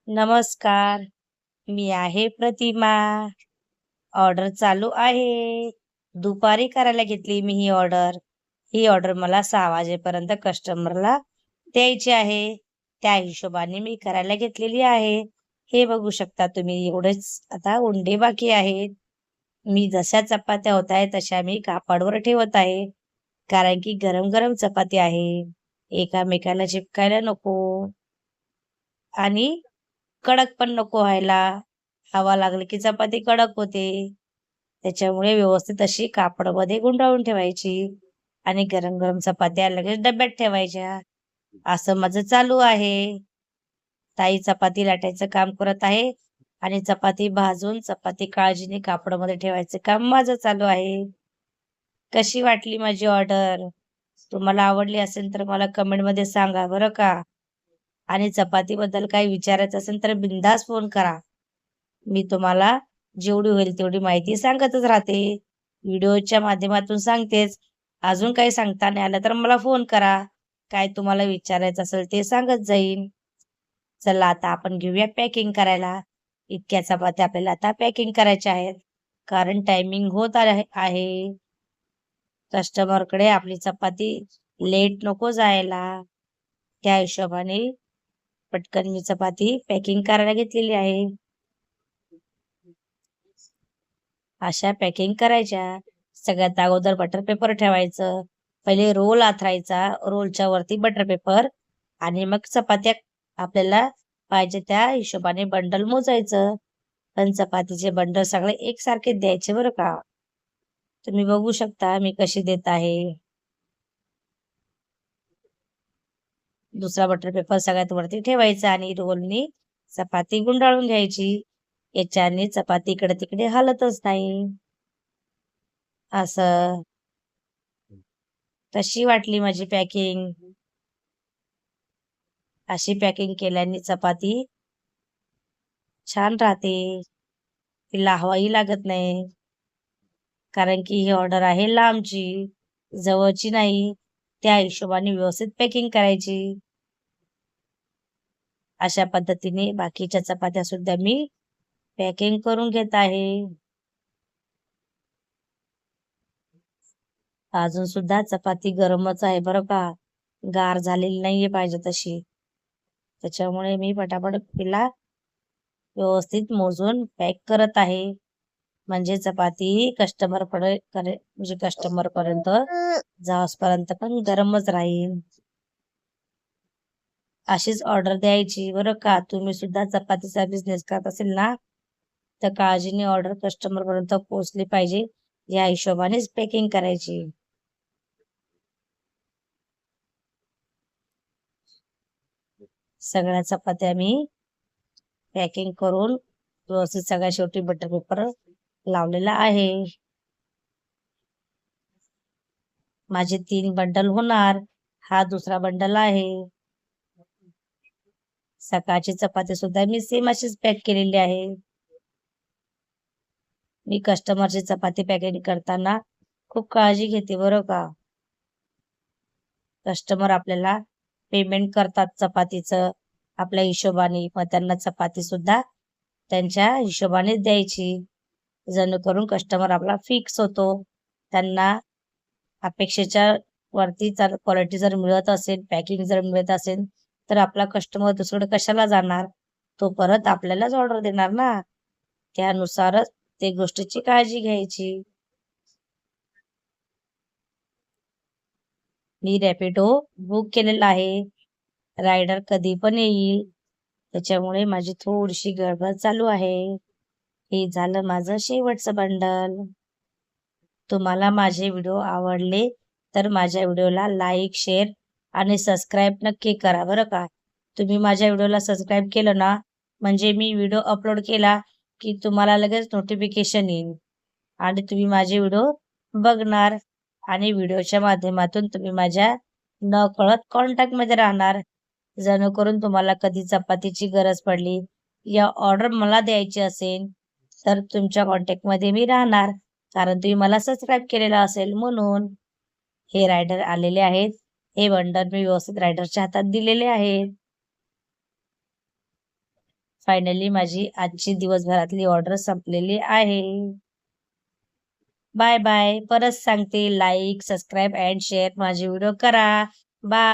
नमस्कार. मी आहे प्रतिमा. ऑर्डर चालू आहे. दुपारी करायला घेतली मी ही ऑर्डर. ही ऑर्डर मला 6 वाजेपर्यंत कस्टमरला द्यायची आहे. त्या हिशोबाने मी करायला घेतलेली आहे. हे बघू शकता तुम्ही एवढेच आता उंडे बाकी आहेत. मी जशा चपात्या होत आहेत तशा मी कापडवर ठेवत आहे. कारण की गरम-गरम चपाती आहे. एकामेकाला चिपकायला नको आणि कडक पण नको व्हायला. हवा लागली की चपाती कडक होते. त्याच्यामुळे व्यवस्थित अशी कापडामध्ये गुंडाळून ठेवायची आणि गरम-गरम चपात्या लगेच डब्यात ठेवायच्या. असं माझं चालू आहे. ताई चपाती लाटायचं काम करत आहे आणि चपाती भाजून चपाती काळजीने कापडामध्ये ठेवायचं काम माझं चालू आहे. कशी वाटली माझी ऑर्डर? तुम्हाला आवडली असेल तर मला कमेंटमध्ये सांगा बरं का. आणि चपातीबद्दल काही विचारायचं असेल तर बिनधास्त फोन करा. मी तुम्हाला जेवढी होईल तेवढी माहिती सांगतच राहते. व्हिडिओच्या माध्यमातून सांगतेच. अजून काही सांगता नाही आलं तर मला फोन करा. काय तुम्हाला विचारायचं असेल ते सांगत जाईन. चला आता आपण घेऊया पॅकिंग करायला. इतक्या चपात्या आपल्याला आता पॅकिंग करायच्या आहेत. कारण टायमिंग होत आहे. कस्टमरकडे आपली चपाती लेट नको जायला. त्या हिशोबाने पटकन मी चपाती पॅकिंग करायला घेतलेली आहे. अशा पॅकिंग करायच्या. सगळ्यात अगोदर बटर पेपर ठेवायचं. पहिले रोल आथरायचा. रोलच्या वरती बटर पेपर आणि मग चपात्या आपल्याला पाहिजे त्या हिशोबाने बंडल मोजायचं. पण चपातीचे बंडल सगळे एकसारखे द्यायचे बरं का. तुम्ही बघू शकता मी कशी देत आहे. दुसरा बटर पेपर सगळ्यात वरती ठेवायचा आणि रोलनी चपाती गुंडाळून घ्यायची. याच्याने चपाती इकडे तिकडे हलतच नाही. असं. कशी वाटली माझी पॅकिंग? अशी पॅकिंग केल्याने चपाती छान राहते. तिला हवाही लागत नाही. कारण की ही ऑर्डर आहे लांबची, जवळची नाही. त्या हिशोबाने व्यवस्थित पॅकिंग करायची. अशा पद्धतीने बाकीच्या चपात्या सुद्धा मी पॅकिंग करून घेत आहे. अजून सुद्धा चपाती गरमच आहे बरं का. गार झालेली नाहीये पाहिजे तशी. त्याच्यामुळे मी पटापट तिला व्यवस्थित मोजून पॅक करत आहे. म्हणजे चपाती म्हणजे कस्टमर पर्यंत जाऊसपर्यंत पण गरमच राहील. अशीच ऑर्डर द्यायची बरं का. तुम्ही सुद्धा चपातीचा बिझनेस करत असेल ना तर काळजीने ऑर्डर कस्टमर पर्यंत पोहोचली पाहिजे. या हिशोबानेच पॅकिंग करायची. सगळ्या चपात्या मी पॅकिंग करून व्यवस्थित सगळ्या शेवटी बटर पेपर लावलेला आहे. माझे 3 बंडल होणार. हा दुसरा बंडल आहे. सकाळची चपाती सुद्धा मी सेम अशीच पॅक केलेली आहे. मी कस्टमरची चपाती पॅकिंग करताना खूप काळजी घेते बरं का. कस्टमर आपल्याला पेमेंट करतात चपातीचं आपल्या हिशोबाने. मग त्यांना चपाती सुद्धा त्यांच्या हिशोबाने द्यायची. जेणेकरून कस्टमर आपला फिक्स होतो. त्यांना अपेक्षेच्या वरती क्वालिटी जर मिळत असेल, पॅकिंग जर मिळत असेल तर आपला कस्टमर दुसरीकडे कशाला जाणार? तो परत आपल्यालाच ऑर्डर देणार ना. त्यानुसारच ते गोष्टीची काळजी घ्यायची. मी रॅपिडो बुक केलेला आहे. रायडर कधी पण येईल. त्याच्यामुळे माझी थोडीशी गडबड चालू आहे. हे झालं माझं शेवटचं बंडल. तुम्हाला माझे व्हिडिओ आवडले तर माझ्या व्हिडिओला लाईक, शेअर आणि सबस्क्राईब नक्की करा बरं का. तुम्ही माझ्या व्हिडिओला सबस्क्राईब केलं ना म्हणजे मी व्हिडिओ अपलोड केला की तुम्हाला लगेच नोटिफिकेशन येईल आणि तुम्ही माझे व्हिडिओ बघणार आणि व्हिडिओच्या माध्यमातून तुम्ही माझ्या नकळत कॉन्टॅक्टमध्ये राहणार. जेणेकरून तुम्हाला कधी चपातीची गरज पडली या ऑर्डर मला द्यायची असेल तर तुमच्या कॉन्टॅक्टमध्ये मी राहणार. कारण तुम्ही मला सबस्क्राईब केलेलं असेल म्हणून. हे रायडर आलेले आहेत. हे बंडल मी व्यवस्थित रायडरच्या हातात दिलेले आहेत. फायनली माझी आजची दिवसभरातली ऑर्डर संपलेली आहे. Bye bye. परत सांगते, लाईक, सबस्क्राईब अँड शेअर माझे व्हिडिओ करा. बाय.